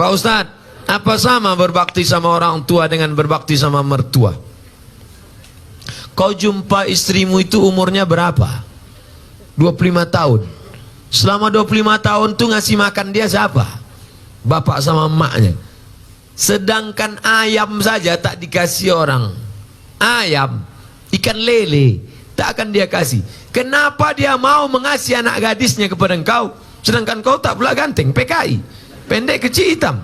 Pak Ustadz, apa sama berbakti sama orang tua dengan berbakti sama mertua? Kau jumpa istrimu itu umurnya berapa? 25 tahun. Selama 25 tahun tuh ngasih makan dia siapa? Bapak sama emaknya. Sedangkan ayam saja tak dikasih orang. Ayam, ikan lele, tak akan dia kasih. Kenapa dia mau mengasihi anak gadisnya kepada engkau? Sedangkan kau tak pula ganteng, PKI, pendek kecil hitam.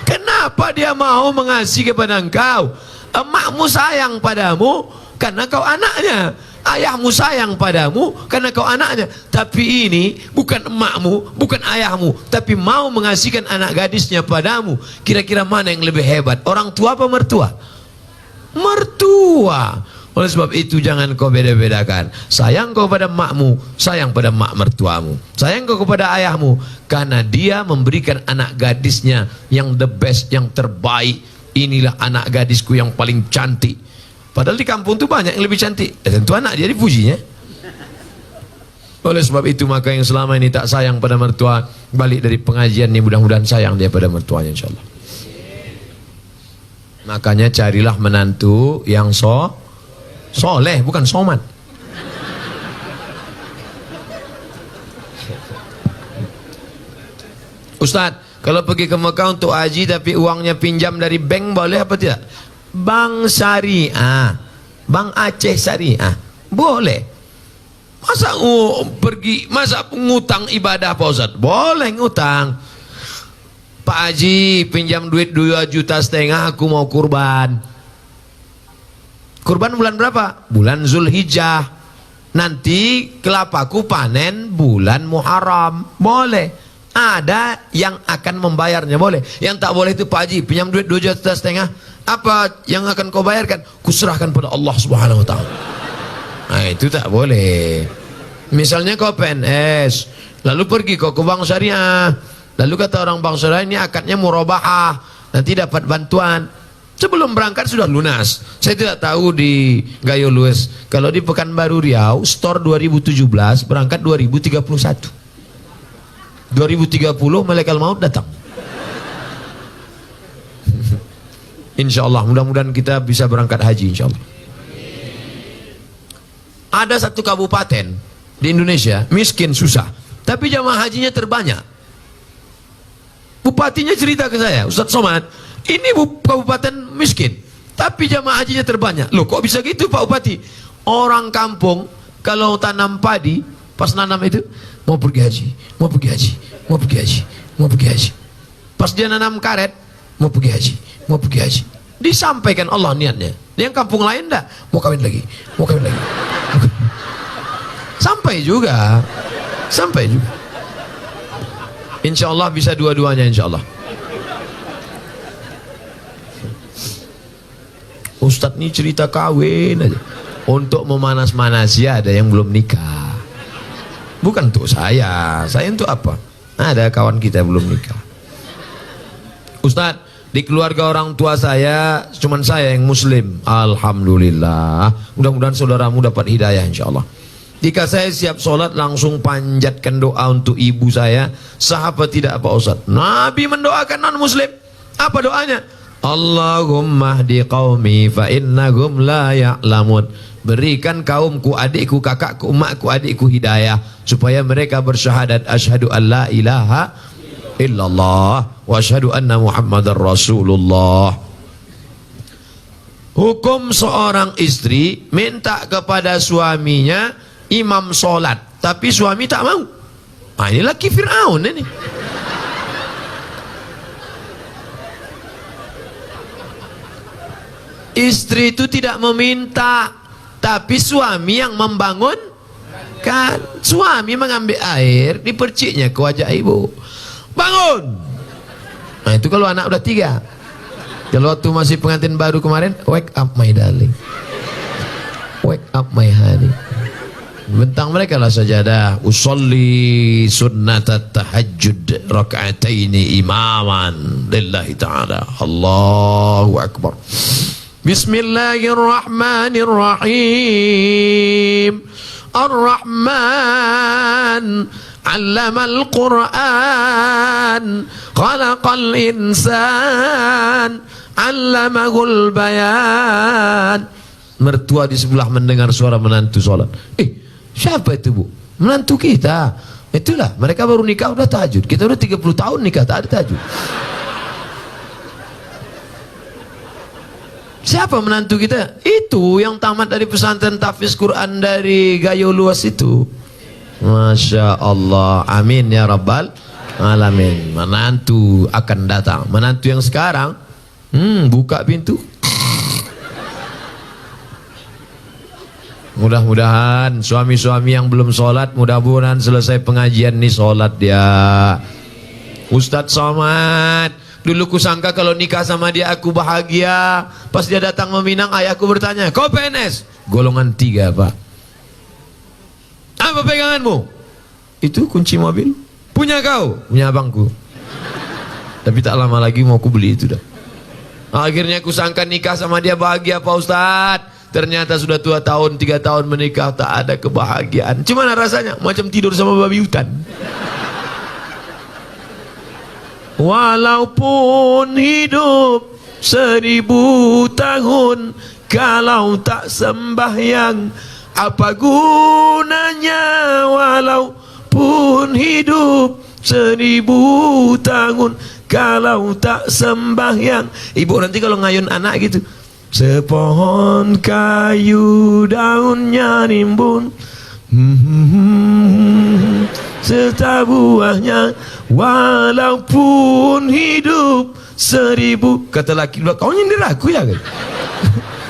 Kenapa dia mau mengasihi kepada engkau? Emakmu sayang padamu karena kau anaknya. Ayahmu sayang padamu karena kau anaknya. Tapi ini bukan emakmu, bukan ayahmu, tapi mau mengasihkan anak gadisnya padamu. Kira-kira mana yang lebih hebat? Orang tua apa mertua? Mertua. Oleh sebab itu jangan kau beda-bedakan. Sayang kau pada emakmu, sayang pada emak mertuamu. Sayang kau kepada ayahmu karena dia memberikan anak gadisnya yang the best, yang terbaik. Inilah anak gadisku yang paling cantik. Padahal di kampung itu banyak yang lebih cantik. Tentu anak dia dipujinya. Oleh sebab itu maka yang selama ini tak sayang pada mertua, balik dari pengajian ini mudah-mudahan sayang dia pada mertuanya insyaallah. Makanya carilah menantu yang soleh, bukan somat. Ustadz, kalau pergi ke Mekah untuk haji tapi uangnya pinjam dari bank boleh apa tidak? Bank syariah, Bank Aceh Syariah, boleh. Masa masa ngutang ibadah Pak Ustadz? Boleh ngutang. Pak Haji pinjam duit 2,5 juta, aku mau kurban. Kurban bulan berapa? Bulan Zulhijjah. Nanti kelapaku panen bulan Muharram. Boleh. Ada yang akan membayarnya, boleh. Yang tak boleh itu Pak Haji pinjam duit 2,5 juta. Apa yang akan kau bayarkan? Kuserahkan pada Allah Subhanahu wa taala. Nah, itu tak boleh. Misalnya kau PNS, lalu pergi kau ke bank syariah. Lalu kata orang bank syariah ini akadnya murabahah, nanti dapat bantuan. Sebelum berangkat sudah lunas. Saya tidak tahu di Gayo Lues. Kalau di Pekanbaru Riau, store 2017 berangkat 2031. 2030 malaikat maut datang. Insya Allah, mudah-mudahan kita bisa berangkat haji insya Allah. Ada satu kabupaten di Indonesia miskin susah, tapi jamaah hajinya terbanyak. Bupatinya cerita ke saya, Ustadz Somad, ini kabupaten miskin, tapi jamaah hajinya terbanyak. Loh kok bisa gitu Pak Bupati? Orang kampung kalau tanam padi, pas nanam itu mau pergi haji, mau pergi haji, mau pergi haji, mau pergi haji. Pas dia nanam karet, mau pergi haji, mau pergi haji. Disampaikan Allah niatnya. Yang kampung lain enggak, mau kawin lagi, mau kawin lagi. Sampai juga, sampai juga. Insya Allah bisa dua-duanya insya Allah. Ustadz ini cerita kawin aja. Untuk memanas-manasi ada yang belum nikah. Bukan untuk saya untuk apa? Ada kawan kita belum nikah. Ustadz, di keluarga orang tua saya cuman saya yang muslim. Alhamdulillah. Mudah-mudahan saudaramu dapat hidayah insyaallah. Jika saya siap sholat langsung panjatkan doa untuk ibu saya, sah apa tidak Pak Ustadz? Nabi mendoakan non muslim. Apa doanya? Allahumma hdi qaumi fa innahum la ya'lamun. Berikan kaumku, adikku, kakakku, emakku, adikku hidayah supaya mereka bersyahadat asyhadu an la ilaha illallah wa asyhadu anna Muhammadar Rasulullah. Hukum seorang istri minta kepada suaminya imam sholat, tapi suami tak mau. Nah, ini laki Fir'aun ini. Istri itu tidak meminta, tapi suami yang membangun. Kan suami mengambil air diperciknya ke wajah ibu. Bangun. Nah itu kalau anak udah 3. Kalau waktu masih pengantin baru kemarin, wake up my darling, wake up my honey. Bentang mereka lah sajadah. Usolli sunnatat tahajjud raka'ataini imaman lillahi ta'ala. Allahu akbar. Bismillahirrahmanirrahim. Ar-Rahman 'allamal Qur'an, khalaqal insan, 'allamahul bayan. Mertua di sebelah mendengar suara menantu sholat. Siapa itu, Bu? Menantu kita. Itulah, mereka baru nikah udah tahajud. Kita udah 30 tahun nikah tak ada tahajud. Siapa menantu kita? Itu yang tamat dari pesantren tahfiz Quran dari Gayo Luas itu. Masya Allah, amin ya rabbal alamin. Menantu akan datang. Menantu yang sekarang, buka pintu. Mudah-mudahan suami-suami yang belum sholat, mudah-mudahan selesai pengajian nih sholat dia. Ustadz Somad, dulu kusangka kalau nikah sama dia aku bahagia. Pas dia datang meminang, ayahku bertanya, kau PNS? Golongan 3, Pak. Apa peganganmu? Itu kunci mobil. Punya kau? Punya abangku. Tapi tak lama lagi mau aku beli itu dah. Akhirnya kusangka nikah sama dia bahagia, Pak Ustadz. Ternyata sudah 2 tahun, 3 tahun menikah, tak ada kebahagiaan. Gimana rasanya? Macam tidur sama babi hutan. Walaupun hidup 1000 tahun, kalau tak sembahyang, apa gunanya? Walaupun hidup 1000 tahun, kalau tak sembahyang. Ibu nanti kalau ngayun anak gitu, sepohon kayu daunnya rimbun, serta buahnya, walaupun hidup 1000. Kata laki, kau nyindir aku ya?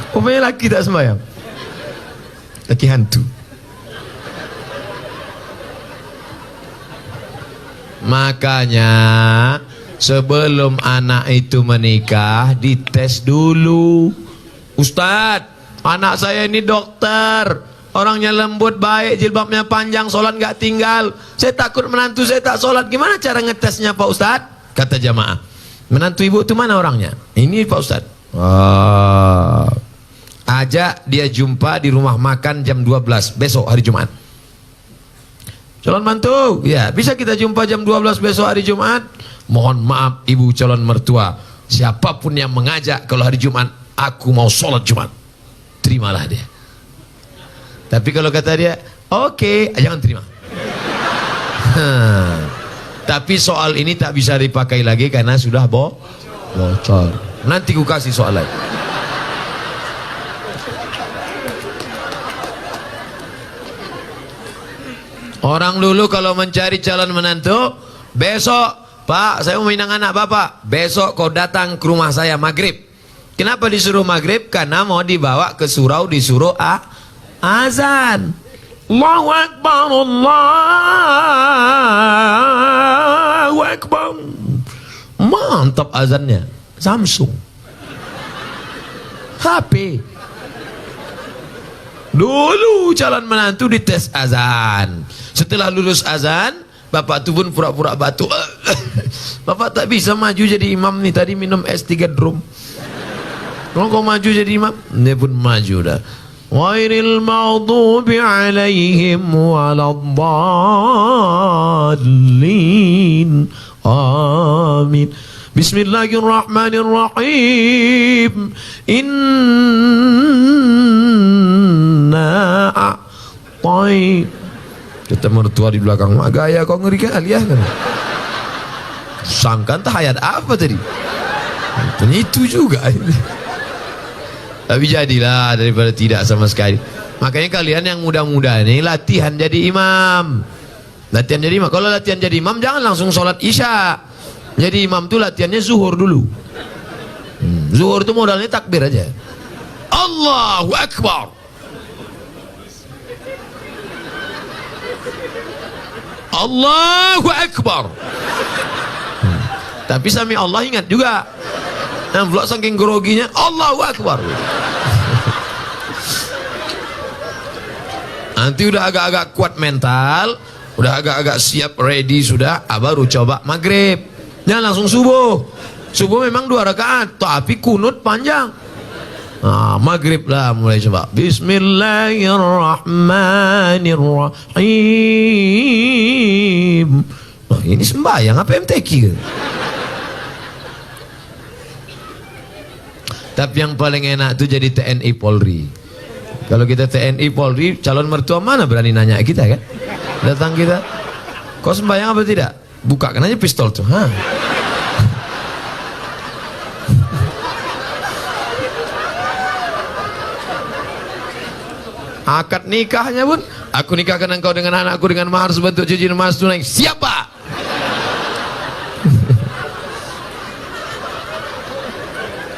Pokoknya laki tak sembahyang, laki hantu. Makanya sebelum anak itu menikah dites dulu. Ustadz, anak saya ini dokter, orangnya lembut, baik, jilbabnya panjang, sholat nggak tinggal. Saya takut menantu saya tak sholat. Gimana cara ngetesnya Pak Ustadz? Kata jamaah, menantu ibu itu mana orangnya? Ini Pak Ustadz. Ajak dia jumpa di rumah makan jam 12 besok hari Jumat. Calon mantu, ya bisa kita jumpa jam 12 besok hari Jumat. Mohon maaf ibu calon mertua, siapapun yang mengajak kalau hari Jumat, aku mau sholat Jumat, terimalah dia. Tapi kalau kata dia, oke, jangan terima. Tapi soal ini tak bisa dipakai lagi karena sudah bocor. Nanti ku kasih soal lain. Orang dulu kalau mencari calon menantu, besok, Pak, saya mau minang anak Bapak. Besok kau datang ke rumah saya maghrib. Kenapa disuruh maghrib? Karena mau dibawa ke surau, disuruh azan. Allahu Akbar, Allahu Akbar. Mantap azannya. Samsung, HP. Dulu calon menantu dites azan. Setelah lulus azan, bapak tu pun pura-pura batuk. Bapak tak bisa maju jadi imam nih, tadi minum es 3 drum. Kalau kau maju jadi imam, dia pun maju dah. Ghairil maghdubi alaihim waladdallin. Amin. Bismillahirrahmanirrahim. Inna a'tai. Kata mertua di belakang, mak gaya kau ngeri kali ya kan. Sangka entah ayat apa tadi. Itu juga. Tapi jadilah daripada tidak sama sekali. Makanya kalian yang muda-muda ini latihan jadi imam. Latihan jadi imam. Kalau latihan jadi imam jangan langsung sholat isya. Jadi imam tuh latihannya zuhur dulu. Zuhur tuh modalnya takbir aja. Allahu Akbar. Allahu Akbar. Tapi sami Allah ingat juga. Nah, pula saking groginya Allahu Akbar. Nanti udah agak-agak kuat mental, udah agak-agak siap ready sudah, baru coba maghrib. Jangan langsung subuh. Subuh memang 2 rakaat, tapi kunut panjang. Maghrib lah mulai coba. Bismillahirrahmanirrahim. Nah, ini sembahyang apa MTQ? Tapi yang paling enak itu jadi TNI Polri. Kalau kita TNI Polri, calon mertua mana berani nanya kita kan? Datang kita, kau sembahyang apa tidak? Bukakan aja pistol tuh. Akad nikahnya pun, aku nikahkan engkau dengan anakku dengan mahar sebentuk cincin emas tunai. Siapa?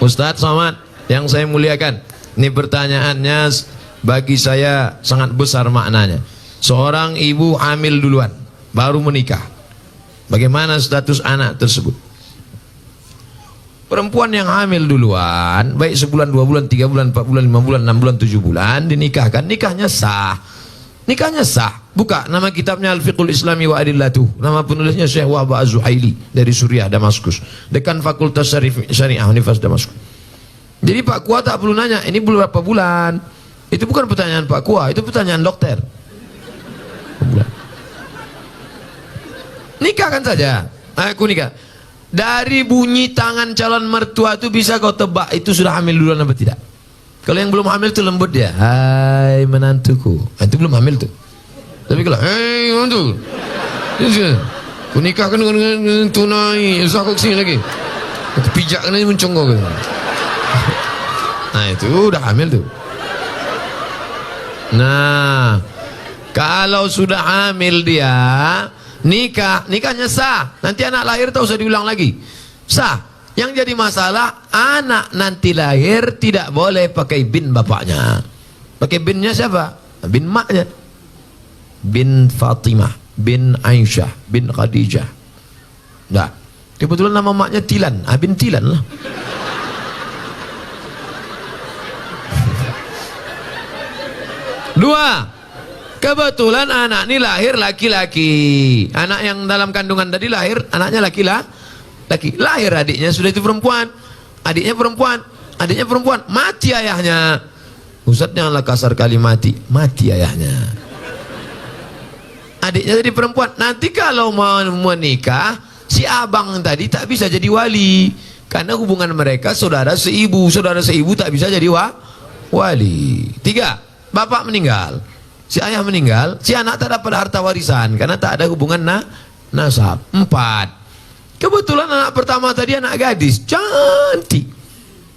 Ustadz Somad yang saya muliakan, ini pertanyaannya bagi saya sangat besar maknanya. Seorang ibu hamil duluan, baru menikah. Bagaimana status anak tersebut? Perempuan yang hamil duluan, baik sebulan, 2 bulan, 3 bulan, 4 bulan, 5 bulan, 6 bulan, 7 bulan, dinikahkan, nikahnya sah. Nikahnya sah. Buka nama kitabnya Al-Fiqhul Islami wa Adillatuh. Nama penulisnya Syekh Wahbah Az-Zuhaili dari Suriah, Damaskus. Dekan Fakultas Syariah Universitas Damaskus. Jadi Pak Kua tak perlu nanya, ini berapa bulan? Itu bukan pertanyaan Pak Kua, itu pertanyaan dokter. Nikahkan saja. Aku nikah. Dari bunyi tangan calon mertua itu bisa kau tebak itu sudah hamil duluan apa tidak. Kalau yang belum hamil itu lembut dia. Hai menantuku. Itu belum hamil tuh. Tapi kalau hei menantu, ku nikahkan dengan tunai. Usah kau kesini lagi. Pijakkan aja mencongok. Nah itu udah hamil tuh. Nah kalau sudah hamil dia, nikahnya sah. Nanti anak lahir tak usah diulang lagi. Sah. Yang jadi masalah anak nanti lahir tidak boleh pakai bin bapaknya. Pakai binnya siapa? Bin maknya. Bin Fatimah, bin Aisyah, bin Khadijah. Nah, kebetulan nama maknya Tilan. Bin Tilan lah. Dua, kebetulan anak ini lahir laki-laki. Anak yang dalam kandungan tadi lahir, anaknya laki-laki. Lahir adiknya sudah itu perempuan. Adiknya perempuan. Mati ayahnya. Ustaz janganlah kasar kali mati. Mati ayahnya. Adiknya jadi perempuan. Nanti kalau mau menikah, si abang tadi tak bisa jadi wali. Karena hubungan mereka saudara seibu. Saudara seibu tak bisa jadi wali. Tiga, bapak meninggal. Si ayah meninggal, si anak tak dapat harta warisan karena tak ada hubungan nasab. Empat, kebetulan anak pertama tadi anak gadis, cantik.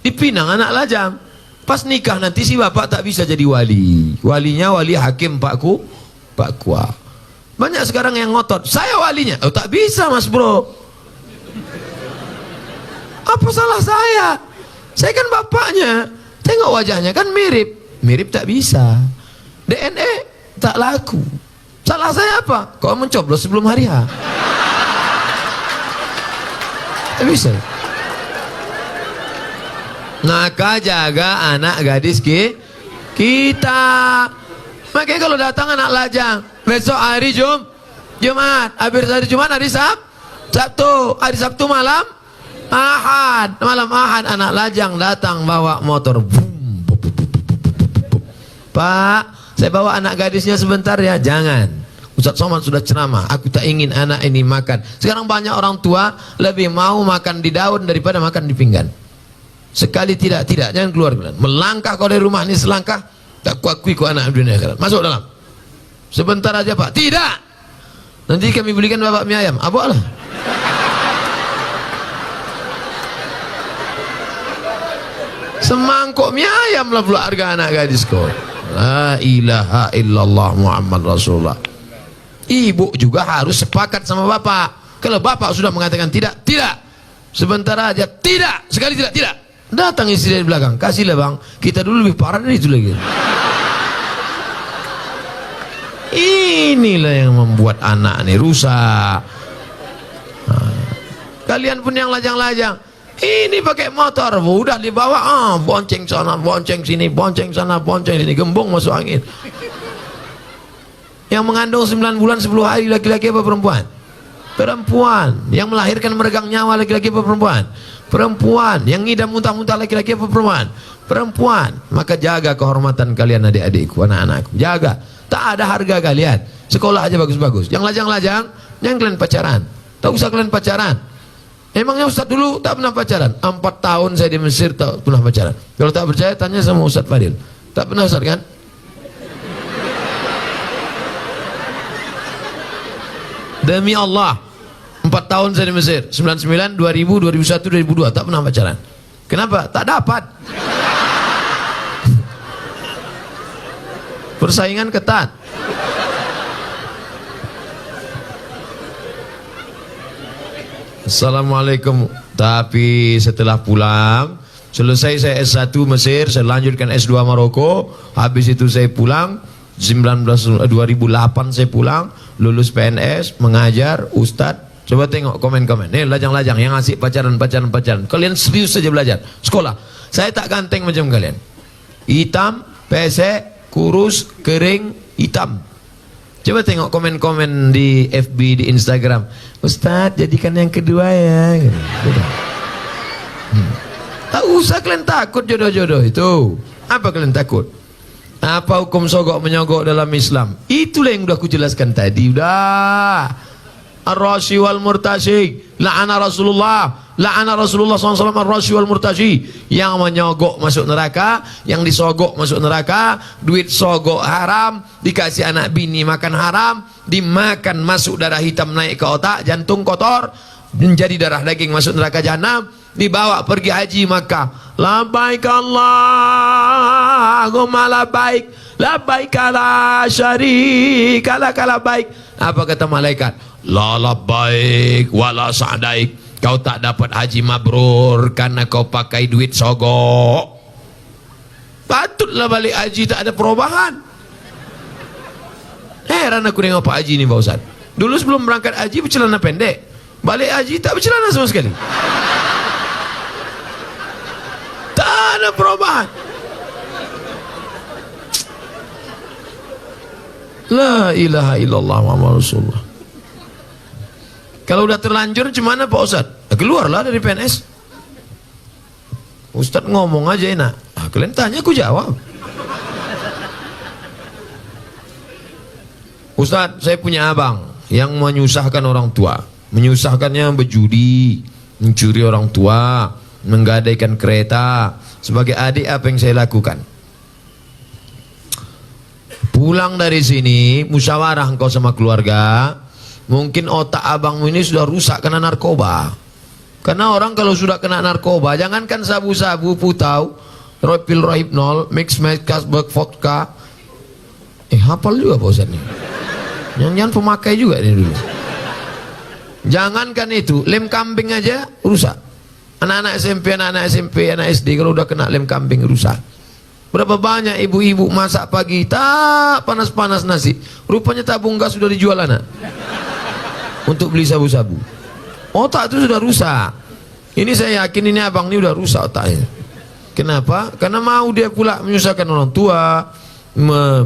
Dipinang anak lajang. Pas nikah nanti si bapak tak bisa jadi wali. Walinya wali hakim Pak Kua. Banyak sekarang yang ngotot, saya walinya. Oh tak bisa mas bro. Apa salah saya? Saya kan bapaknya. Tengok wajahnya kan mirip. Mirip tak bisa. DNA tak laku. Salah saya apa? Kau mencoblos sebelum hari H. Tak bisa. Maka jaga anak gadis kita. Makanya kalau datang anak lajang, besok hari Jumat, habis hari Jumat hari Sabtu, hari Sabtu malam Ahad, anak lajang datang bawa motor. Pak, saya bawa anak gadisnya sebentar ya. Jangan. Ustaz Somad sudah ceramah, aku tak ingin anak ini makan. Sekarang banyak orang tua lebih mau makan di daun daripada makan di pinggan. Sekali tidak, jangan keluar. Melangkah kau dari rumah ini selangkah, tak kuakui kau anak dunia akhirat. Masuk dalam. Sebentar aja Pak. Tidak. Nanti kami belikan bapak mie ayam. Abok lah. Semangkuk mie ayam lah pula harga anak gadis kau. La ilaha illallah Muhammad Rasulullah. Ibu juga harus sepakat sama bapak. Kalau bapak sudah mengatakan tidak. Sebentar aja, tidak. Sekali tidak. Datang istri dari belakang, kasihlah bang. Kita dulu lebih parah dari itu lagi. Inilah yang membuat anak ini rusak. Kalian pun yang lajang-lajang, ini pakai motor, udah dibawa, bonceng sana, bonceng sini, bonceng sana, bonceng sini, gembong masuk angin. Yang mengandung 9 bulan 10 hari laki-laki apa perempuan? Perempuan. Yang melahirkan meregang nyawa laki-laki apa perempuan? Perempuan. Yang ngidam muntah-muntah laki-laki apa perempuan? Perempuan. Maka jaga kehormatan kalian adik-adikku, anak-anakku. Jaga. Tak ada harga kalian. Sekolah aja bagus-bagus. Yang lajang-lajang, jangan kalian pacaran. Tak usah kalian pacaran. Emangnya Ustaz dulu tak pernah pacaran? 4 tahun saya di Mesir tak pernah pacaran. Kalau tak percaya tanya sama Ustaz Fadil. Tak pernah Ustaz kan? Demi Allah, 4 tahun saya di Mesir, 99, 2000, 2001, 2002 tak pernah pacaran. Kenapa? Tak dapat. Persaingan ketat. Assalamualaikum. Tapi setelah pulang, selesai saya S1 Mesir, saya lanjutkan S2 Maroko. Habis itu saya pulang 2008 saya pulang, lulus PNS, mengajar, ustadz. Coba tengok komen-komen. Nih lajang-lajang yang asik pacaran. Kalian serius saja belajar. Sekolah. Saya tak ganteng macam kalian. Hitam, pesek, kurus, kering, hitam. Coba tengok komen-komen di FB, di Instagram. Ustadz, jadikan yang kedua ya. Tak usah kalian takut jodoh-jodoh itu. Apa kalian takut? Apa hukum sogok menyogok dalam Islam? Itulah yang udah aku jelaskan tadi. Udah. Ar-rashi wal murtashi. La'ana Rasulullah SAW ar-rashi wal murtashi. Yang menyogok masuk neraka, yang disogok masuk neraka. Duit sogok haram, dikasih anak bini makan haram, dimakan masuk darah hitam naik ke otak, jantung kotor, menjadi darah daging masuk neraka jahanam, dibawa pergi haji Makkah. Labbaik Allahumma labbaik, labbaik la syarika lak labbaik. Apa kata malaikat? La labbaik wala sa'daik. Kau tak dapat haji mabrur karena kau pakai duit sogok. Patutlah balik haji tak ada perubahan. Heran aku dengan Pak Haji ini Pak Ustaz. Dulu sebelum berangkat haji bercelana pendek, balik haji tak bercelana sama sekali. Tak ada perubahan. La ilaha illallah Muhammad Rasulullah. Kalau udah terlanjur gimana Pak Ustaz? Keluarlah dari PNS. Ustaz ngomong aja enak. Nah, kalian tanya aku jawab. Ustaz, saya punya abang yang menyusahkan orang tua. Menyusahkannya berjudi, mencuri orang tua, menggadaikan kereta. Sebagai adik apa yang saya lakukan? Pulang dari sini, musyawarah engkau sama keluarga. Mungkin otak abangmu ini sudah rusak karena narkoba. Karena orang kalau sudah kena narkoba, jangankan sabu-sabu, putau, pil rohypnol, mix kasbek, vodka. Hafal juga Pak Ustaz nih. Jangan pemakai juga ini dulu. Jangankan itu, lem kambing aja rusak. Anak-anak SMP, anak SD kalau udah kena lem kambing rusak. Berapa banyak ibu-ibu masak pagi tak panas-panas nasi, rupanya tabung gas sudah dijual anak untuk beli sabu-sabu. Otak itu sudah rusak. Ini saya yakin ini abang ini udah rusak otaknya. Kenapa? Karena mau dia pula menyusahkan orang tua,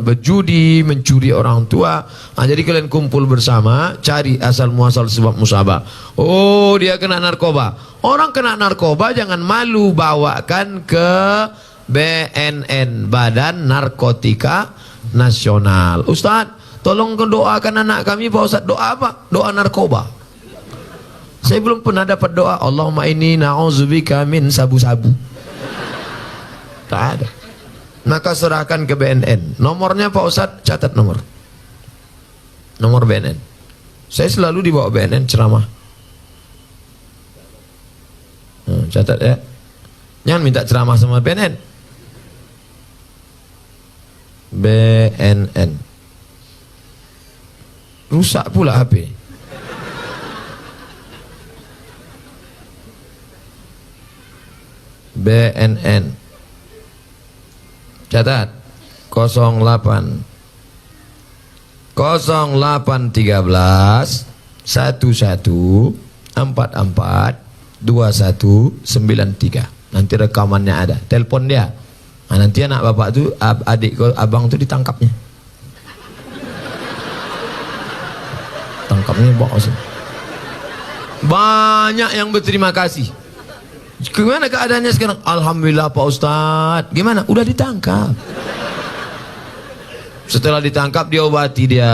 berjudi, mencuri orang tua. Nah, jadi kalian kumpul bersama, cari asal muasal sebab musabah. Oh, dia kena narkoba. Orang kena narkoba jangan malu, bawakan ke BNN, Badan Narkotika Nasional. Ustaz, tolong doakan anak kami Pak Ustaz. Doa apa? Doa narkoba. Saya belum pernah dapat doa Allahumma inni na'udzubika min sabu-sabu. Tak ada. Maka serahkan ke BNN. Nomornya Pak Ustaz, catat nomor BNN. Saya selalu dibawa BNN ceramah. Catat ya. Jangan minta ceramah sama BNN. BNN. Rusak pula HP. BNN. Catat 08 08 13 11 44 2193. Nanti rekamannya ada. Telepon dia. Nah, nanti anak bapak tu, adik abang tu ditangkapnya. Tangkapnya bos. Banyak yang berterima kasih. Gimana keadaannya sekarang? Alhamdulillah Pak Ustadz. Gimana? Udah ditangkap. Setelah ditangkap diobati dia.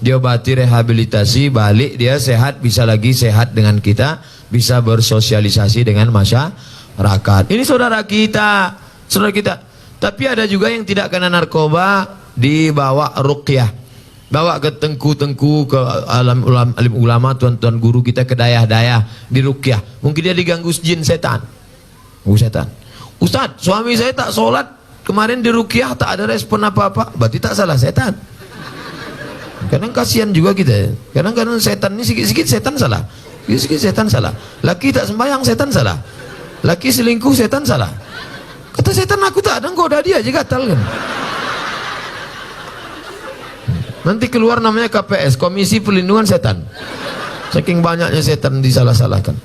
Diobati, rehabilitasi, balik dia sehat, bisa lagi sehat dengan kita, bisa bersosialisasi dengan masyarakat. Ini saudara kita, saudara kita. Tapi ada juga yang tidak kena narkoba, dibawa ruqyah, bawa ke tengku-tengku, ke alim ulama, tuan-tuan guru kita, ke dayah-dayah, di ruqyah. Mungkin dia diganggu jin setan. Setan. Ustaz, suami saya tak sholat, kemarin di ruqyah tak ada respon apa-apa, berarti tak salah setan. Kadang kasihan juga kita. Kadang-kadang setan ini sikit-sikit setan salah. Sikit-sikit setan salah. Laki tak sembahyang setan salah. Laki selingkuh setan salah. Kata setan, aku tak ada, goda dia aja gatal kan. Nanti keluar namanya KPS, Komisi Perlindungan Setan. Saking banyaknya setan disalah-salahkan.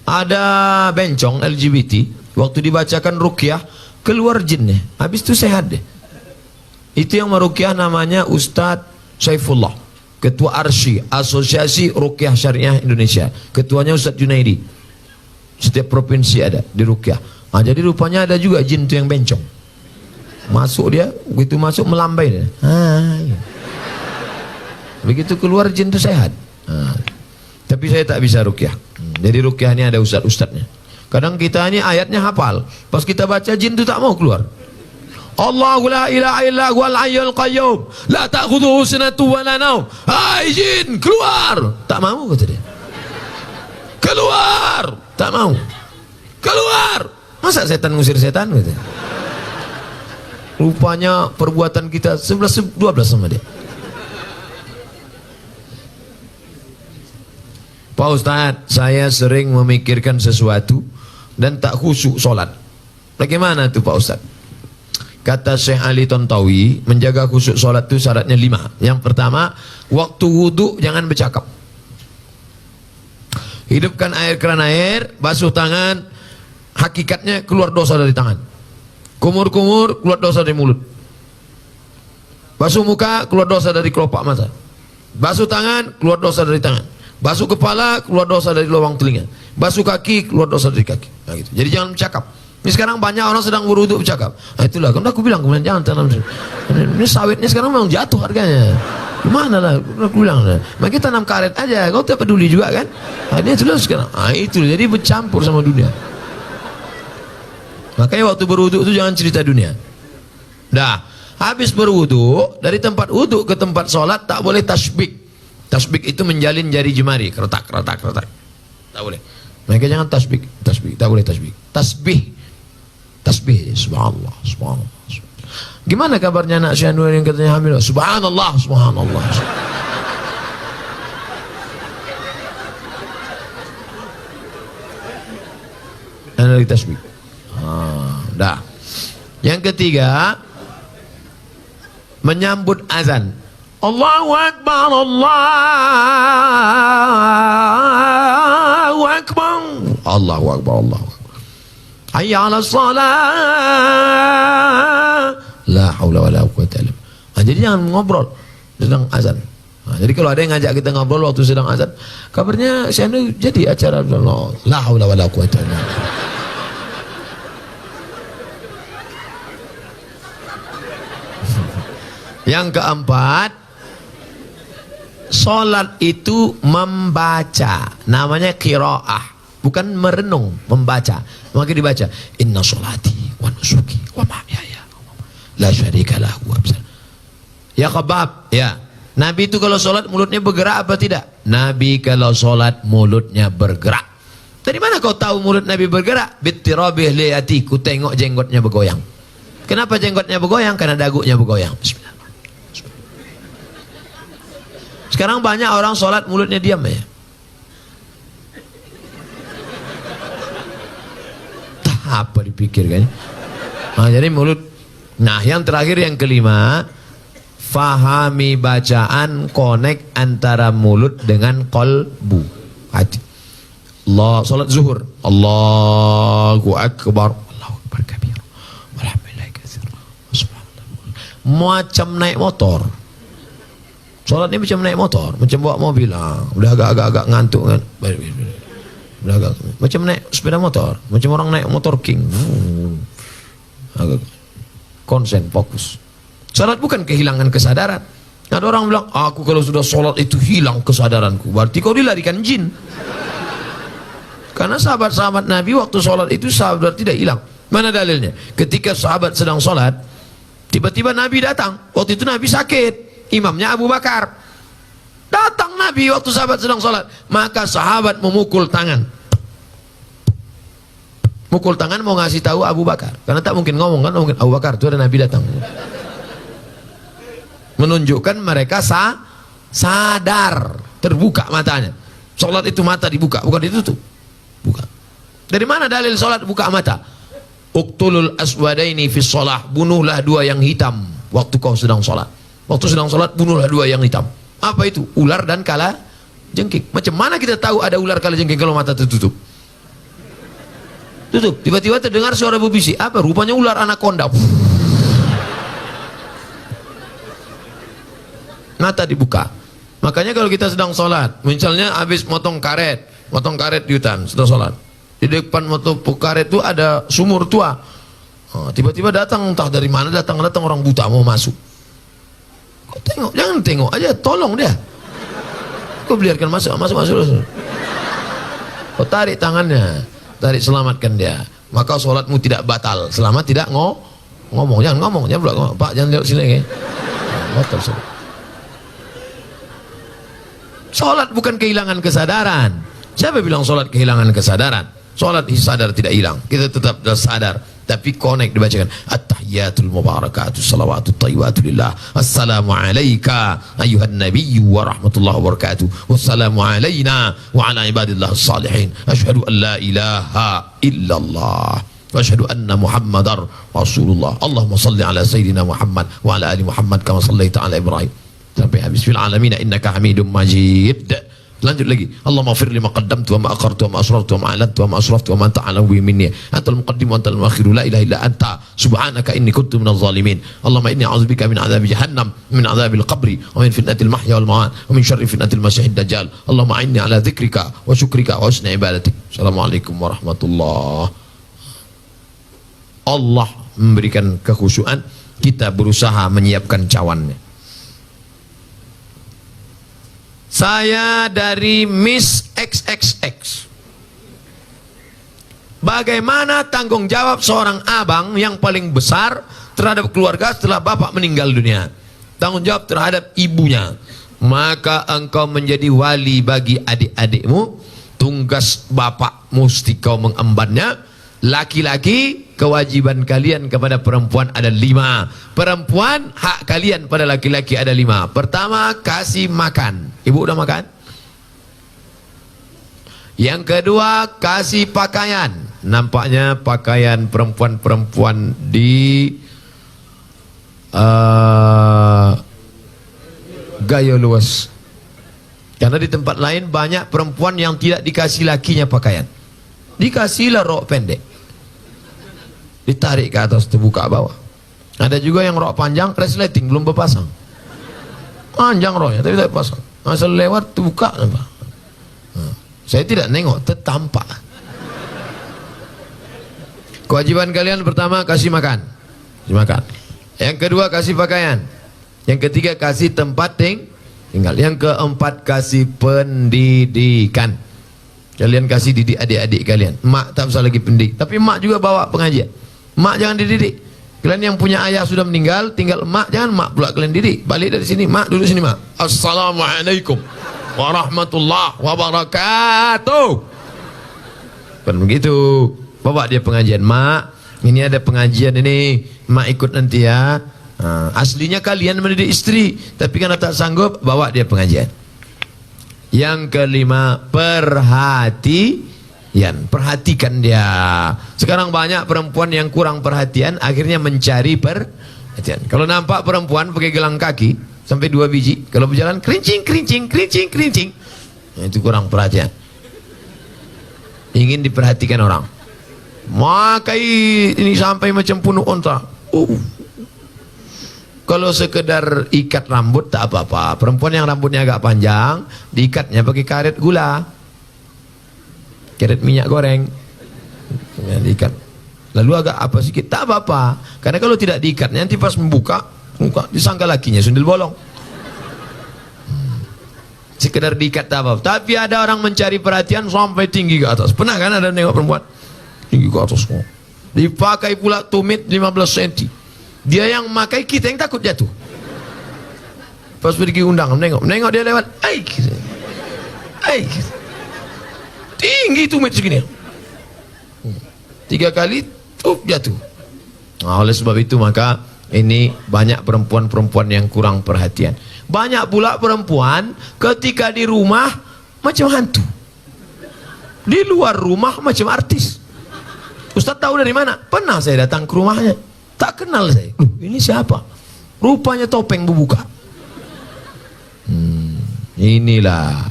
Ada bencong LGBT, waktu dibacakan ruqyah keluar jinnya, habis itu sehat deh. Itu yang meruqyah namanya Ustadz Saifullah, Ketua Arsy, Asosiasi Ruqyah Syariah Indonesia. Ketuanya Ustadz Junaidi. Setiap provinsi ada di ruqyah. Nah, jadi rupanya ada juga jin itu yang bencong. Masuk dia, begitu masuk melambai dia. Ya. Begitu keluar jin itu sehat. Tapi saya tak bisa ruqyah. Jadi ruqyah ini ada ustadz-ustadznya. Kadang kita ini ayatnya hafal, pas kita baca jin itu tak mau keluar. Allahu la ilaha illa huwal hayyul qayyum, la ta'khudhuhu sinatun wa la naum. Hai jin, keluar. Tak mau kata dia. Keluar. Tak mau. Keluar. Masa setan ngusir setan gitu. Rupanya perbuatan kita 11-12 sama dia. Pak Ustadz, saya sering memikirkan sesuatu dan tak khusyuk sholat. Bagaimana tuh Pak Ustadz? Kata Syekh Ali Tontawi, menjaga khusyuk sholat itu syaratnya 5. Yang pertama, waktu wudhu jangan bercakap. Hidupkan air, keran air, basuh tangan, hakikatnya keluar dosa dari tangan. Kumur-kumur, keluar dosa dari mulut. Basuh muka, keluar dosa dari kelopak mata. Basuh tangan, keluar dosa dari tangan. Basuh kepala, keluar dosa dari lubang telinga. Basuh kaki, keluar dosa dari kaki. Nah, gitu. Jadi jangan bercakap. Ini sekarang banyak orang sedang berwudhu bercakap. Nah, itulah, kan aku bilang kemudian jangan tanam. Ini sawitnya sekarang memang jatuh harganya. Gimana lah, aku bilang lah. Maka tanam karet aja, kau tak peduli juga kan. Nah, ini itulah sekarang. Nah, itu jadi bercampur sama dunia. Makanya waktu berwudhu itu jangan cerita dunia. Dah, habis berwudhu, dari tempat wudhu ke tempat sholat tak boleh tasbih. Tasbih itu menjalin jari jemari, keretak, keretak, keretak. Tak boleh. Mereka jangan tasbih, tasbih, tak boleh tasbih. Tasbih, subhanallah, subhanallah. Gimana kabarnya anak Syanur yang katanya hamil? Subhanallah, subhanallah. Dan lagi tasbih. Dah. Yang ketiga, menyambut azan. Allahu Akbar, Allahu Akbar, Allahu Akbar, Allahu Akbar. Hayya 'alas shalah. La haula wala quwwata illa billah. Jadi jangan ngobrol sedang azan. Jadi kalau ada yang ngajak kita ngobrol waktu sedang azan, kabarnya saya jadi acara la haula wala quwwata illa billah. Yang keempat, sholat itu membaca, namanya qiraah, bukan merenung, membaca. Maka dibaca, inna sholati wa nusuki wa mahyaya la syarika lahu. Ya Khabab, ya. Nabi itu kalau sholat mulutnya bergerak apa tidak? Nabi kalau sholat mulutnya bergerak. Dari mana kau tahu mulut Nabi bergerak? Bittirabih liyati, ku tengok jenggotnya bergoyang. Kenapa jenggotnya bergoyang? Karena dagunya bergoyang. Bismillah. Sekarang banyak orang sholat mulutnya diam ya. Apa dipikirkan? Nah, jadi mulut. Nah, yang terakhir yang kelima, fahami bacaan, connect antara mulut dengan qalbu, hati. Allah, sholat zuhur, Allahu Akbar, Allahu Akbar kabir, walhamdulillah katsir, subhanallah. Macam naik motor. Sholat ini macam naik motor, macam bawa mobil. Udah agak-agak ngantuk kan. belakang. Macam naik sepeda motor, macam orang naik motor king. Agak konsen, fokus. Salat bukan kehilangan kesadaran. Ada orang bilang, aku kalau sudah sholat itu hilang kesadaranku. Berarti kau dilarikan jin. Karena sahabat-sahabat Nabi waktu sholat itu sahabat tidak hilang. Mana dalilnya? Ketika sahabat sedang sholat, tiba-tiba Nabi datang. Waktu itu Nabi sakit. Imamnya Abu Bakar. Datang Nabi waktu sahabat sedang sholat. Maka sahabat memukul tangan. Mukul tangan mau ngasih tahu Abu Bakar. Karena tak mungkin ngomong kan, mungkin Abu Bakar itu ada Nabi datang. Menunjukkan mereka sadar, terbuka matanya. Sholat itu mata dibuka, bukan ditutup. Bukan. Dari mana dalil sholat buka mata? Uqtulul aswadaini fi sholah, bunuhlah dua yang hitam waktu kau sedang sholat. Waktu sedang sholat bunuhlah dua yang hitam. Apa itu? Ular dan kala jengking. Macam mana kita tahu ada ular kala jengking kalau mata tertutup? Tutup. Tiba-tiba terdengar suara berbisik. Apa? Rupanya ular anaconda. Mata dibuka. Makanya kalau kita sedang sholat, misalnya habis motong karet di hutan, sedang sholat, di depan motong karet itu ada sumur tua. Tiba-tiba datang, entah dari mana datang orang buta mau masuk. Kau tengok, jangan tengok aja, tolong dia. Kau biarkan masuk. Kau tarik tangannya, selamatkan dia. Maka sholatmu tidak batal selama tidak ngomong. Jangan ngomong, Pak jangan lihat sini. Batal sholat. Sholat bukan kehilangan kesadaran. Siapa bilang sholat kehilangan kesadaran? Sholat sadar tidak hilang. Kita tetap sadar. Tapi connect dibacakan. At-tahiyatul mubarakatuh. Salawatut tayyibatu lillah. Assalamu alayka ayuhan nabiyyu wa rahmatullahi wa barakatuh. Wassalamu alayna wa ala ibadillah salihin. Ashhadu an la ilaha illallah. Wa ashhadu anna muhammadar rasulullah. Allahumma salli ala sayyidina Muhammad wa ala ali Muhammad kama sallaita ala Ibrahim. Sampai habis. Fil alamin innaka hamidum majid. Lanjut lagi. Allahumma ighfir li ma qaddamtu wa ma akhartu wa ma asrartu wa ma a'lantu wa ma asraftu wa ma anta a'lamu bi minni. Antal muqaddim wa antal muakhir. La ilaha illa anta. Subhanaka inni kuntu minadh zalimin. Allahumma inni a'udzubika min adzabi jahannam, min adzabil qabri, wa min fitnatil mahya wal mamat, wa min syarri fitnatil masiihid dajjal. Allahumma a'inni ala dzikrika wa syukrika wa husni ibadatik. Assalamualaikum warahmatullahi. Allah memberikan kekhusyuan, kita berusaha menyiapkan cawannya. Saya dari Miss XXX. Bagaimana tanggung jawab seorang abang yang paling besar terhadap keluarga setelah bapak meninggal dunia? Tanggung jawab terhadap ibunya. Maka engkau menjadi wali bagi adik-adikmu. Tugas bapak mesti kau mengembannya. Laki-laki, kewajiban kalian kepada perempuan ada 5. Perempuan, hak kalian pada laki-laki ada 5. Pertama, kasih makan. Ibu udah makan? Yang kedua, kasih pakaian. Nampaknya pakaian perempuan-perempuan di gaya luas. Karena di tempat lain banyak perempuan yang tidak dikasih lakinya pakaian. Dikasihlah rok pendek, ditarik ke atas, terbuka bawah. Ada juga yang rok panjang, resleting, belum berpasang. Panjang roknya, tapi tidak pasang. Asal lewat, terbuka. Saya tidak nengok, tertampak. Kewajiban kalian pertama, kasih makan. Yang kedua, kasih pakaian. Yang ketiga, kasih tempat tinggal. Yang keempat, kasih pendidikan. Kalian kasih didik adik-adik kalian. Mak tak usah lagi pendidik, tapi mak juga bawa pengajian. Mak jangan dididik. Kalian yang punya ayah sudah meninggal, tinggal mak, jangan mak pula kalian didik. Balik dari sini, mak duduk sini mak. Assalamualaikum warahmatullahi wabarakatuh. Kan begitu. Bawa dia pengajian. Mak, ini ada pengajian ini, mak ikut nanti ya. Aslinya kalian mendidik istri, tapi karena tak sanggup, bawa dia pengajian. Yang kelima, perhatikan dia. Sekarang banyak perempuan yang kurang perhatian, akhirnya mencari perhatian. Kalau nampak perempuan pakai gelang kaki sampai 2 biji, kalau berjalan kerincing, itu kurang perhatian. Ingin diperhatikan orang. Makai ini sampai macam punuh onta. Kalau sekedar ikat rambut tak apa-apa. Perempuan yang rambutnya agak panjang, diikatnya pakai karet gula. keret minyak goreng. Diikat. Lalu agak apa sedikit, tak apa-apa. Karena kalau tidak diikat, nanti pas membuka, disangka lakinya sundel bolong. Sekedar diikat tak apa. Tapi ada orang mencari perhatian sampai tinggi ke atas. Pernah kan ada nengok perempuan? Tinggi ke atas. Dipakai pula tumit 15 cm. Dia yang memakai, kita yang takut jatuh. Pas pergi undang, nengok dia lewat. Tinggi tumit segini. 3 kali jatuh. Nah, oleh sebab itu maka ini banyak perempuan-perempuan yang kurang perhatian. Banyak pula perempuan ketika di rumah macam hantu, di luar rumah macam artis. Ustaz tahu dari mana? Pernah saya datang ke rumahnya, tak kenal saya. Ini siapa? Rupanya topeng berbuka. Inilah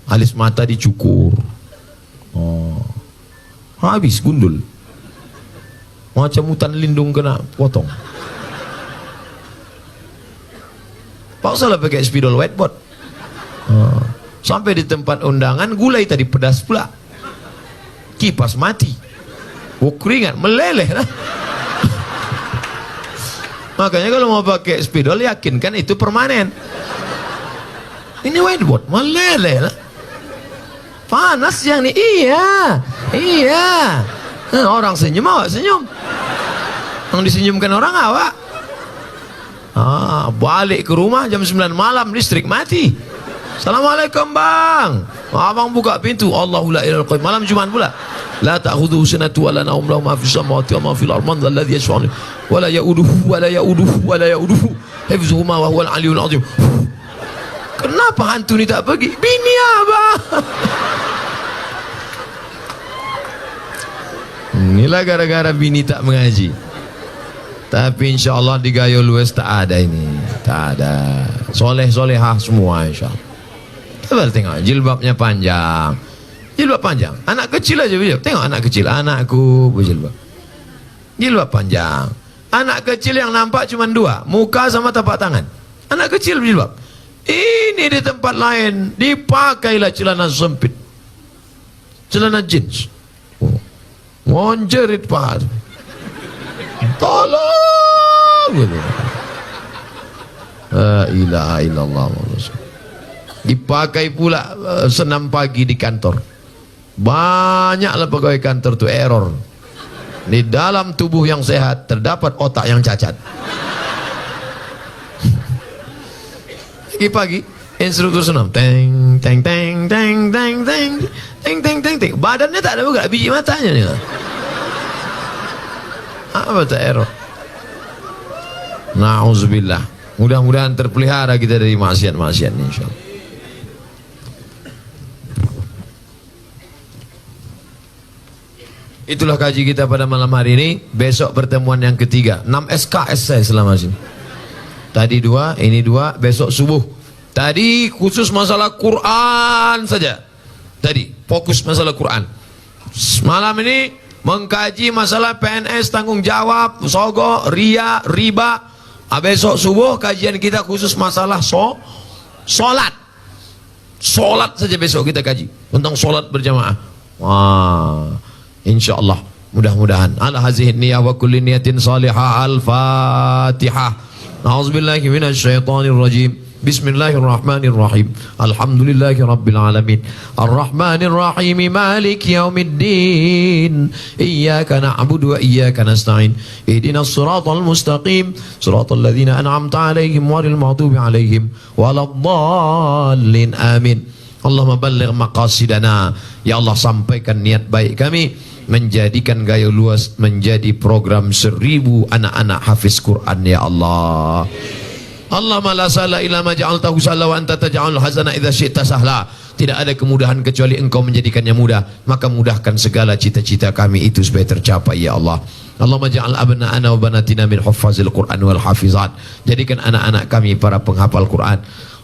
alis mata dicukur. Habis gundul. Macam hutan lindung kena potong. Pak salah pakai spidol whiteboard. Sampai di tempat undangan gulai tadi pedas pula. Kipas mati. Keringat meleleh lah. Makanya kalau mau pakai spidol yakinkan itu permanen. Ini whiteboard meleleh lah. Panas yang ini. Iya. Orang senyum awak senyum. Yang disenyumkan orang awak. Balik ke rumah jam 9 malam listrik mati. Assalamualaikum bang. Abang buka pintu. Allahu la ilaha illallah. Malam Jumat pula. La ta'khudhuhu sinatun wa la nawm lahu ma fis samawati wa ma fil ardi man alladhi yashfa'u wa la ya'uduhu wa la ya'uduhu wa la ya'uduhu hifzuhuma wa huwal 'aliyyul 'azim. Kenapa hantu ni tak pergi? Bini abang. Inilah gara-gara bini tak mengaji. Tapi insya Allah di Gayo Lues tak ada ini. Tak ada. Soleh-solehah semua insya Allah. Coba tengok jilbabnya panjang. Jilbab panjang. Anak kecil aja video. Tengok anak kecil. Anakku berjilbab. Jilbab panjang. Anak kecil yang nampak cuma 2. Muka sama tapak tangan. Anak kecil berjilbab. Ini di tempat lain dipakailah celana sempit. Celana jeans. Ngonjerit paha. Tolong. La ilaha illallah. Dipakai pula senam pagi di kantor. Banyaklah pegawai kantor itu error. Di dalam tubuh yang sehat terdapat otak yang cacat. Pagi-pagi instruktur senam, teng teng teng teng teng teng teng teng teng teng. Badannya tak ada juga, biji matanya nih. Apa tak error? Nauzubillah. Mudah-mudahan terpelihara kita dari maksiat-maksiat ini insyaallah. Itulah kaji kita pada malam hari ini. Besok pertemuan yang ketiga. 6 SKS saya selama sini. Tadi 2, ini 2, besok subuh. Tadi khusus masalah Quran saja. Tadi fokus masalah Quran. Malam ini mengkaji masalah PNS, tanggung jawab, sogok, ria, riba. Besok subuh kajian kita khusus masalah solat. Solat saja besok kita kaji tentang solat berjamaah. Insyaallah mudah-mudahan ala hazihi niyah wa kulli niyatin salihah. Al-Fatihah. A'udzubillahi minasyaitonir rajim. Bismillahirrahmanirrahim. Alhamdulillahi rabbil alamin. Arrahmanir rahim. Maliki yaumiddin. Iyyaka na'budu wa iyyaka nasta'in. Ihdinas siratal mustaqim. Siratal ladzina an'amta 'alaihim ghairil maghdubi 'alaihim waladdallin. Amin. Allahumma balligh maqasidana. Ya Allah, sampaikan niat baik kami menjadikan Gayo Luas menjadi program 1000 anak-anak hafiz Quran ya Allah. Allahumma la sahla illa ma ja'altahu sahla wa anta taj'alul hazana idza syi'ta sahla. Tidak ada kemudahan kecuali Engkau menjadikannya mudah, maka mudahkan segala cita-cita kami itu supaya tercapai ya Allah. Allahumma ja'al abna'ana wa banatina min huffazil Quran wal hafizat. Jadikan anak-anak kami para penghafal Quran.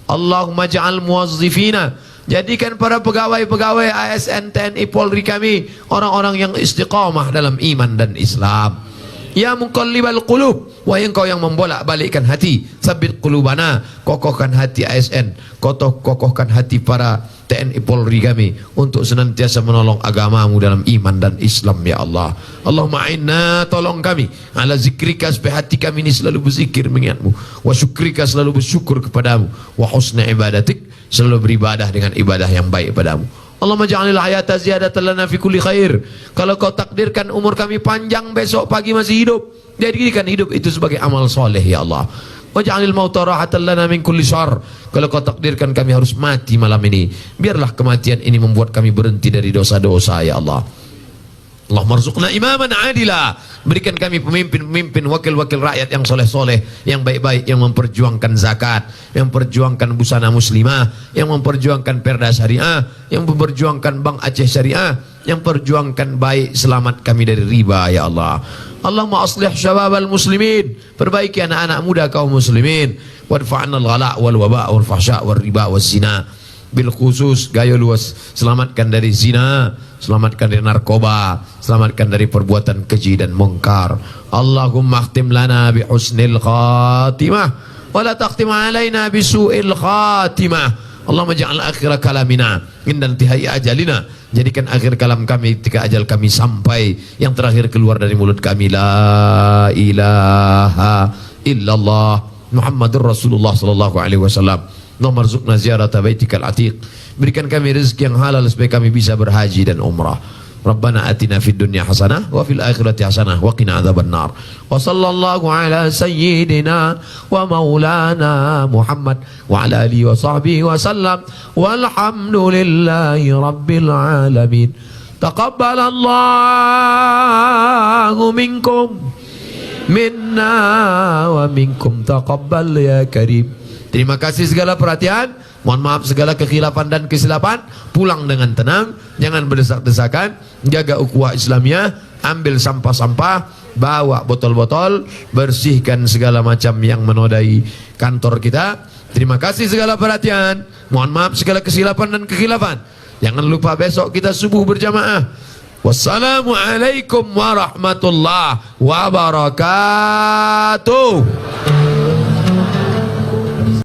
Allahumma ja'al muwazzifina, jadikan para pegawai-pegawai ASN, TNI, Polri kami orang-orang yang istiqamah dalam iman dan Islam. Ya muqallibal qulub, wahai engkau yang membolak-balikkan hati, sabit qulubana, kokohkan hati ASN, kokohkan hati para TNI Polri kami untuk senantiasa menolong agamamu dalam iman dan Islam ya Allah. Allahumma inna, tolong kami ala zikrika, supaya hati kami ini selalu berzikir mengingatmu, wa syukrika, selalu bersyukur kepadamu, wa husna ibadatik, selalu beribadah dengan ibadah yang baik padamu. Allahumma ja'alil hayata ziyadatan lana fi kulli khair. Kalau kau takdirkan umur kami panjang, besok pagi masih hidup, jadikan hidup itu sebagai amal soleh ya Allah. Wa ja'alil mauta rahatan lana min kulli syarr. Kalau kau takdirkan kami harus mati malam ini, biarlah kematian ini membuat kami berhenti dari dosa-dosa ya Allah. Allahumma rzuqna imaman adila, berikan kami pemimpin-pemimpin, wakil-wakil rakyat yang soleh-soleh, yang baik-baik, yang memperjuangkan zakat, yang memperjuangkan busana muslimah, yang memperjuangkan perda syariah, yang memperjuangkan Bank Aceh Syariah, yang memperjuangkan baik selamat kami dari riba ya Allah. Allahumma aslih syababal muslimin, perbaiki anak-anak muda kaum muslimin, wadfa'na al-ghala' wal waba' wal fahsya' wal riba wal zina. Bil khusus gaya luas, selamatkan dari zina, selamatkan dari narkoba, selamatkan dari perbuatan keji dan mungkar. Allahumma khtim lana bi husnil khatimah wa la takhtim alaina bi su'il khatimah. Allahumma ja'al akhir kalamina inda intihai ajalina, jadikan akhir kalam kami ketika ajal kami sampai, yang terakhir keluar dari mulut kami la ilaha illallah Muhammadur Rasulullah sallallahu alaihi wasallam. Allahumma rzuqna ziyarata baitikal atiq, berikan kami rezeki yang halal supaya kami bisa berhaji dan umrah. Rabbana atina fid dunya hasanah wa fil akhirati hasanah wa qina adzabannar. Wa sallallahu ala sayyidina wa maulana Muhammad wa ala alihi wa sahbihi wa sallam walhamdulillahi rabbil alamin. Taqabbalallahu minkum minna wa minkum taqabbal ya karim. Terima kasih segala perhatian, mohon maaf segala kekhilafan dan kesilapan, pulang dengan tenang, jangan berdesak-desakan, jaga ukhuwah Islamiyah, ambil sampah-sampah, bawa botol-botol, bersihkan segala macam yang menodai kantor kita. Terima kasih segala perhatian, mohon maaf segala kesilapan dan kekhilafan. Jangan lupa besok kita subuh berjamaah. Wassalamualaikum warahmatullahi wabarakatuh.